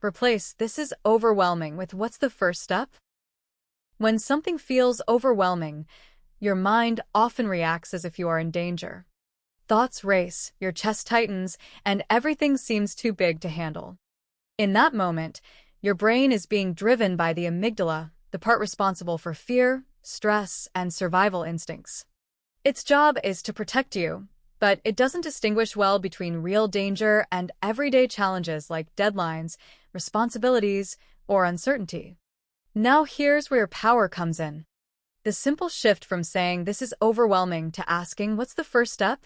Replace "this is overwhelming" with "what's the first step?" When something feels overwhelming, your mind often reacts as if you are in danger. Thoughts race, your chest tightens, and everything seems too big to handle. In that moment, your brain is being driven by the amygdala, the part responsible for fear, stress, and survival instincts. Its job is to protect you, but it doesn't distinguish well between real danger and everyday challenges like deadlines, responsibilities, or uncertainty. Now here's where power comes in. The simple shift from saying "this is overwhelming" to asking "what's the first step?"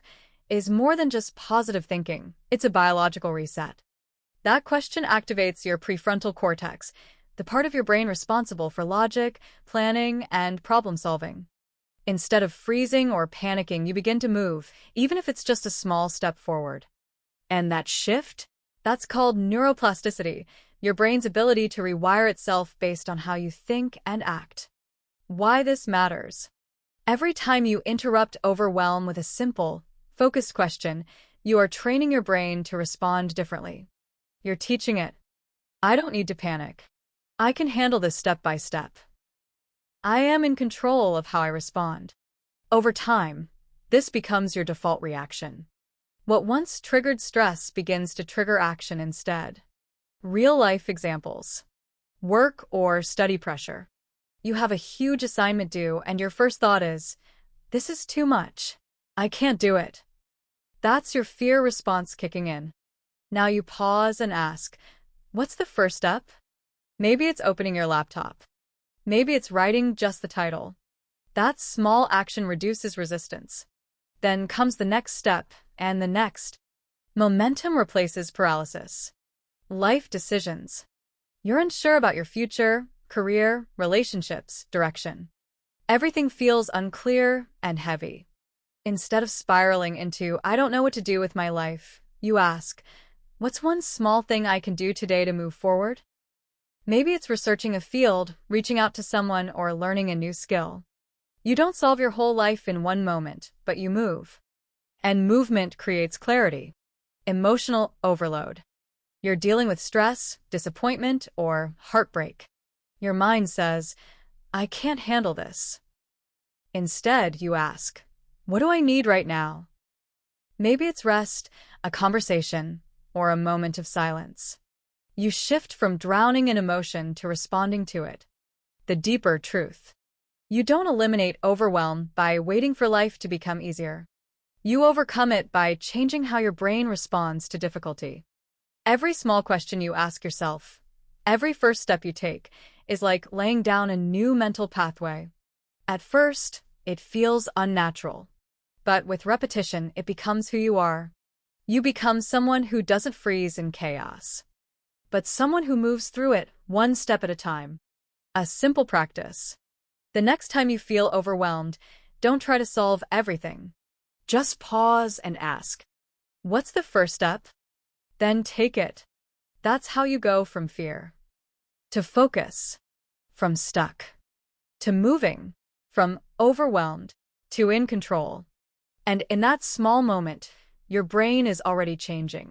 is more than just positive thinking. It's a biological reset. That question activates your prefrontal cortex, the part of your brain responsible for logic, planning, and problem solving. Instead of freezing or panicking, you begin to move, even if it's just a small step forward. And that shift? That's called neuroplasticity, your brain's ability to rewire itself based on how you think and act. Why this matters. Every time you interrupt overwhelm with a simple, focused question, you are training your brain to respond differently. You're teaching it, "I don't need to panic. I can handle this step by step. I am in control of how I respond." Over time, this becomes your default reaction. What once triggered stress begins to trigger action instead. Real-life examples. Work or study pressure. You have a huge assignment due and your first thought is, "This is too much. I can't do it." That's your fear response kicking in. Now you pause and ask, "What's the first step?" Maybe it's opening your laptop. Maybe it's writing just the title. That small action reduces resistance. Then comes the next step, and the next. Momentum replaces paralysis. Life decisions. You're unsure about your future, career, relationships, direction. Everything feels unclear and heavy. Instead of spiraling into "I don't know what to do with my life," you ask, "What's one small thing I can do today to move forward?" Maybe it's researching a field, reaching out to someone, or learning a new skill. You don't solve your whole life in one moment, but you move. And movement creates clarity. Emotional overload. You're dealing with stress, disappointment, or heartbreak. Your mind says, "I can't handle this." Instead, you ask, "What do I need right now?" Maybe it's rest, a conversation, or a moment of silence. You shift from drowning in emotion to responding to it. The deeper truth. You don't eliminate overwhelm by waiting for life to become easier. You overcome it by changing how your brain responds to difficulty. Every small question you ask yourself, every first step you take, is like laying down a new mental pathway. At first, it feels unnatural. But with repetition, it becomes who you are. You become someone who doesn't freeze in chaos, but someone who moves through it one step at a time. A simple practice. The next time you feel overwhelmed, don't try to solve everything. Just pause and ask, "What's the first step?" Then take it. That's how you go from fear to focus, from stuck to moving, from overwhelmed to in control. And in that small moment, your brain is already changing.